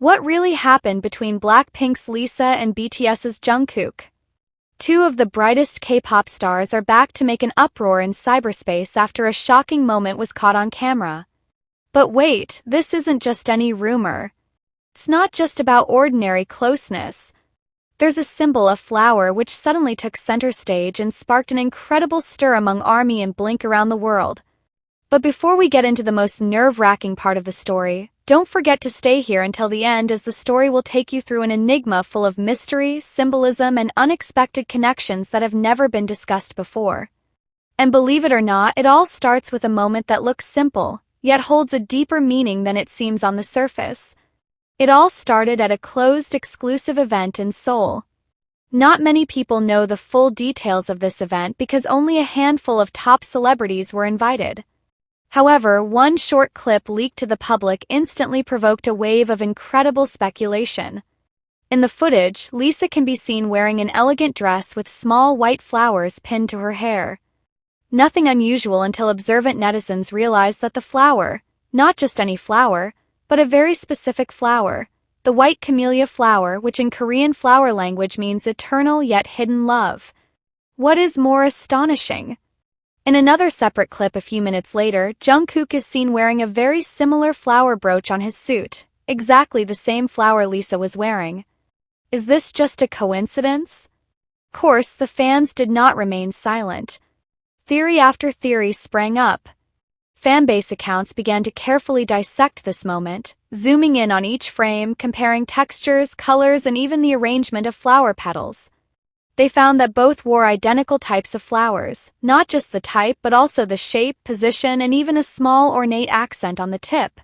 What really happened between BLACKPINK's Lisa and BTS's Jungkook? Two of the brightest K-pop stars are back to make an uproar in cyberspace after a shocking moment was caught on camera. But wait, this isn't just any rumor. It's not just about ordinary closeness. There's a symbol, a flower, which suddenly took center stage and sparked an incredible stir among ARMY and Blink around the world. But before we get into the most nerve-wracking part of the story, don't forget to stay here until the end, as the story will take you through an enigma full of mystery, symbolism, and unexpected connections that have never been discussed before. And believe it or not, it all starts with a moment that looks simple, yet holds a deeper meaning than it seems on the surface. It all started at a closed, exclusive event in Seoul. Not many people know the full details of this event because only a handful of top celebrities were invited. However, one short clip leaked to the public instantly provoked a wave of incredible speculation. In the footage, Lisa can be seen wearing an elegant dress with small white flowers pinned to her hair. Nothing unusual until observant netizens realized that the flower, not just any flower, but a very specific flower, the white camellia flower, which in Korean flower language means eternal yet hidden love. What is more astonishing? In another separate clip a few minutes later, Jungkook is seen wearing a very similar flower brooch on his suit, exactly the same flower Lisa was wearing. Is this just a coincidence? Of course, the fans did not remain silent. Theory after theory sprang up. Fanbase accounts began to carefully dissect this moment, zooming in on each frame, comparing textures, colors, and even the arrangement of flower petals. They found that both wore identical types of flowers, not just the type but also the shape, position, and even a small ornate accent on the tip.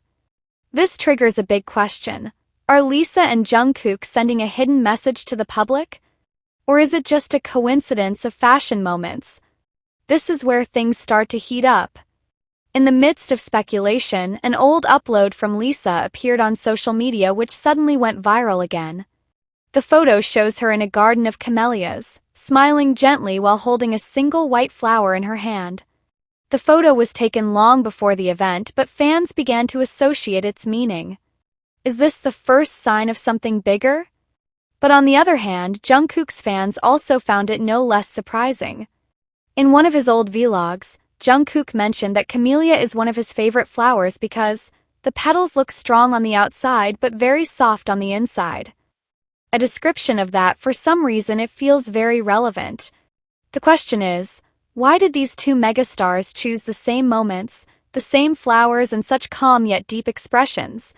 This triggers a big question. Are Lisa and Jungkook sending a hidden message to the public? Or is it just a coincidence of fashion moments? This is where things start to heat up. In the midst of speculation, an old upload from Lisa appeared on social media which suddenly went viral again. The photo shows her in a garden of camellias, smiling gently while holding a single white flower in her hand. The photo was taken long before the event, but fans began to associate its meaning. Is this the first sign of something bigger? But on the other hand, Jungkook's fans also found it no less surprising. In one of his old vlogs, Jungkook mentioned that camellia is one of his favorite flowers because the petals look strong on the outside but very soft on the inside. A description of that, for some reason, it feels very relevant. The question is, why did these two megastars choose the same moments, the same flowers, and such calm yet deep expressions?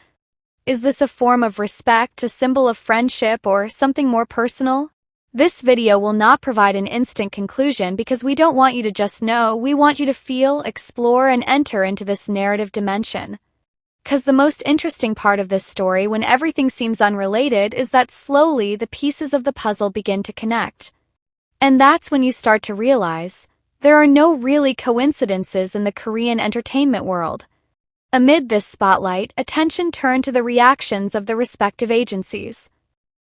Is this a form of respect, a symbol of friendship, or something more personal? This video will not provide an instant conclusion because we don't want you to just know, we want you to feel, explore, and enter into this narrative dimension. Because the most interesting part of this story, when everything seems unrelated, is that slowly the pieces of the puzzle begin to connect. And that's when you start to realize there are no really coincidences in the Korean entertainment world. Amid this spotlight, attention turned to the reactions of the respective agencies.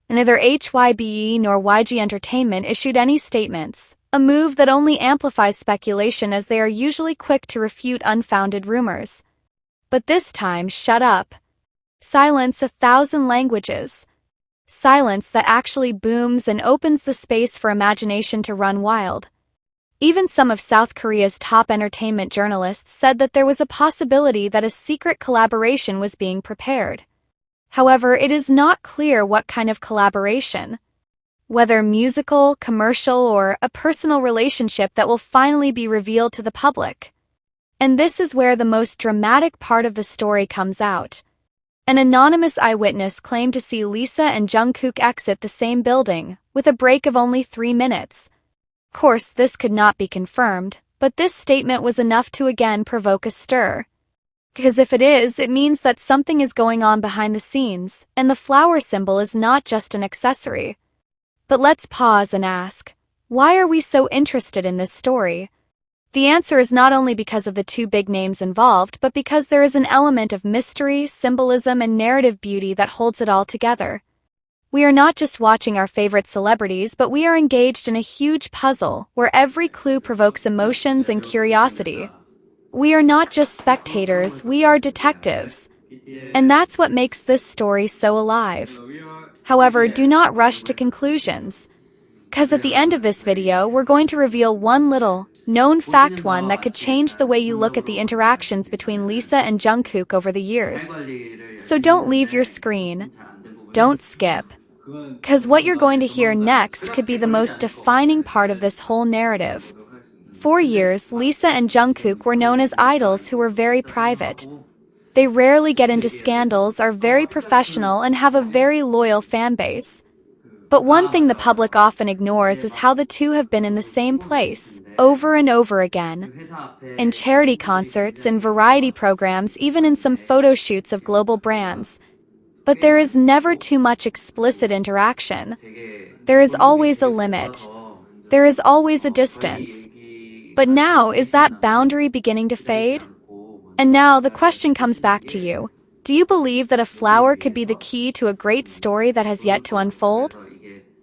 Neither HYBE nor YG Entertainment issued any statements, a move that only amplifies speculation as they are usually quick to refute unfounded rumors. But this time, shut up. Silence 1,000 languages. Silence that actually booms and opens the space for imagination to run wild. Even some of South Korea's top entertainment journalists said that there was a possibility that a secret collaboration was being prepared. However, it is not clear what kind of collaboration. Whether musical, commercial, or a personal relationship that will finally be revealed to the public. And this is where the most dramatic part of the story comes out. An anonymous eyewitness claimed to see Lisa and Jungkook exit the same building, with a break of only 3 minutes. Of course, this could not be confirmed, but this statement was enough to again provoke a stir. Because if it is, it means that something is going on behind the scenes, and the flower symbol is not just an accessory. But let's pause and ask, why are we so interested in this story? The answer is not only because of the two big names involved, but because there is an element of mystery, symbolism, and narrative beauty that holds it all together. We are not just watching our favorite celebrities, but we are engaged in a huge puzzle where every clue provokes emotions and curiosity. We are not just spectators, we are detectives, And that's what makes this story so alive. However, do not rush to conclusions, because at the end of this video, we're going to reveal one little, known fact one that could change the way you look at the interactions between Lisa and Jungkook over the years. So don't leave your screen. Don't skip. Because what you're going to hear next could be the most defining part of this whole narrative. For years, Lisa and Jungkook were known as idols who were very private. They rarely get into scandals, are very professional, and have a very loyal fan base. But one thing the public often ignores is how the two have been in the same place, over and over again. In charity concerts, in variety programs, even in some photo shoots of global brands. But there is never too much explicit interaction. There is always a limit. There is always a distance. But now, is that boundary beginning to fade? And now the question comes back to you. Do you believe that a flower could be the key to a great story that has yet to unfold?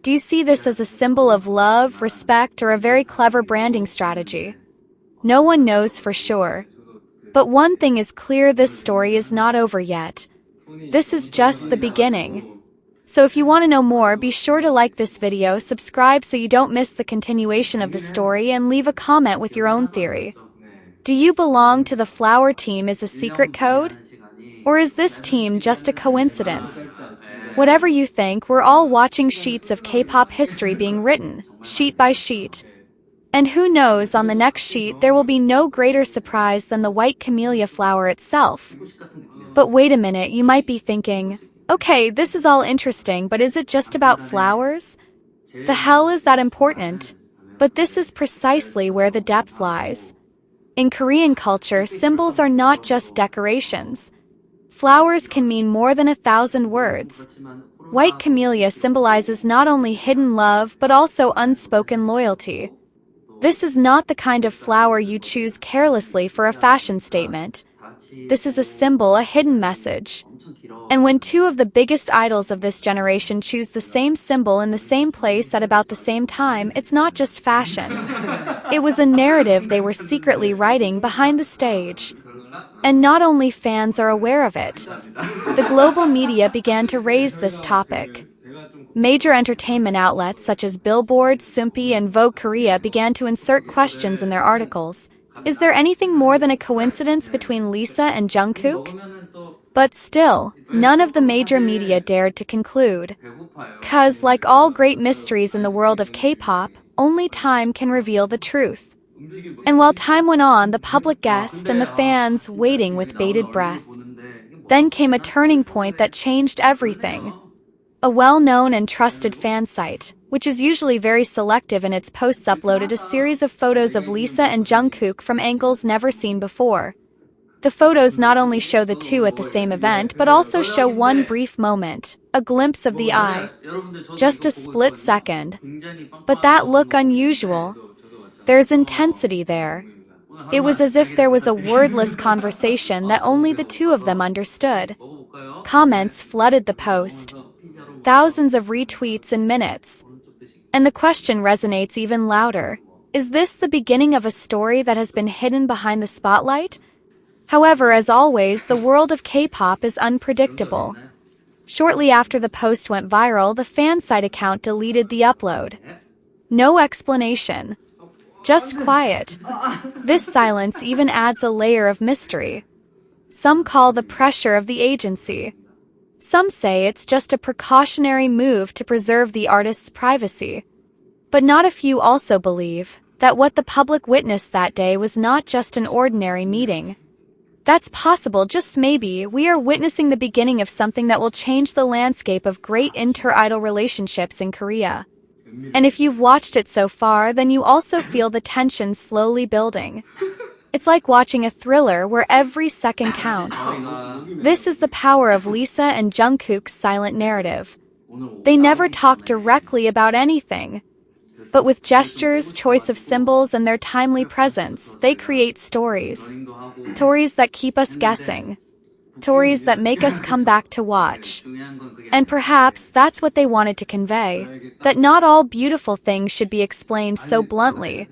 Do you see this as a symbol of love, respect, or a very clever branding strategy? No one knows for sure. But one thing is clear: this story is not over yet. This is just the beginning. So if you want to know more, be sure to like this video, subscribe so you don't miss the continuation of the story, and leave a comment with your own theory. Do you belong to the flower team as a secret code? Or is this team just a coincidence? Whatever you think, we're all watching sheets of K-pop history being written, sheet by sheet. And who knows, on the next sheet there will be no greater surprise than the white camellia flower itself. But wait a minute, you might be thinking, okay, this is all interesting, but is it just about flowers? The hell is that important? But this is precisely where the depth lies. In Korean culture, symbols are not just decorations. Flowers can mean more than 1,000 words. White camellia symbolizes not only hidden love, but also unspoken loyalty. This is not the kind of flower you choose carelessly for a fashion statement. This is a symbol, a hidden message. And when two of the biggest idols of this generation choose the same symbol in the same place at about the same time, it's not just fashion. It was a narrative they were secretly writing behind the stage. And not only fans are aware of it. The global media began to raise this topic. Major entertainment outlets such as Billboard, Soompi, and Vogue Korea began to insert questions in their articles. Is there anything more than a coincidence between Lisa and Jungkook? But still, none of the major media dared to conclude. 'Cause like all great mysteries in the world of K-pop, only time can reveal the truth. And while time went on, the public guessed and the fans waiting with bated breath. Then came a turning point that changed everything. A well-known and trusted fan site, which is usually very selective in its posts, uploaded a series of photos of Lisa and Jungkook from angles never seen before. The photos not only show the two at the same event, but also show one brief moment, a glimpse of the eye. Just a split second. But that look unusual. There's intensity there. It was as if there was a wordless conversation that only the two of them understood. Comments flooded the post. Thousands of retweets in minutes. And the question resonates even louder. Is this the beginning of a story that has been hidden behind the spotlight? However, as always, the world of K-pop is unpredictable. Shortly after the post went viral, the fan site account deleted the upload. No explanation. Just quiet. This silence even adds a layer of mystery. Some call the pressure of the agency. Some say it's just a precautionary move to preserve the artist's privacy. But not a few also believe that what the public witnessed that day was not just an ordinary meeting. That's possible, just maybe, we are witnessing the beginning of something that will change the landscape of great inter-idol relationships in Korea. And if you've watched it so far, then you also feel the tension slowly building. It's like watching a thriller where every second counts. This is the power of Lisa and Jungkook's silent narrative. They never talk directly about anything. But with gestures, choice of symbols, and their timely presence, they create stories. Stories that keep us guessing. Stories that make us come back to watch. And perhaps that's what they wanted to convey, that not all beautiful things should be explained so bluntly.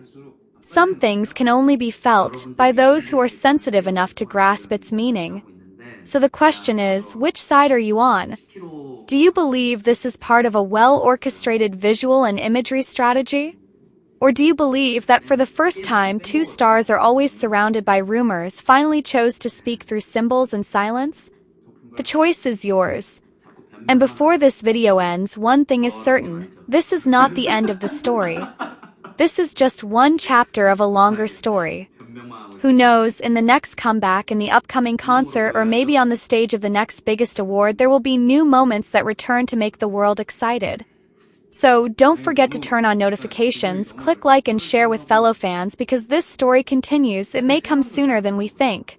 Some things can only be felt by those who are sensitive enough to grasp its meaning. So the question is, which side are you on? Do you believe this is part of a well-orchestrated visual and imagery strategy? Or do you believe that for the first time, two stars are always surrounded by rumors finally chose to speak through symbols and silence? The choice is yours. And before this video ends, one thing is certain: this is not the end of the story. This is just one chapter of a longer story. Who knows, in the next comeback, in the upcoming concert, or maybe on the stage of the next biggest award, there will be new moments that return to make the world excited. So don't forget to turn on notifications, click like and share with fellow fans because this story continues. It may come sooner than we think.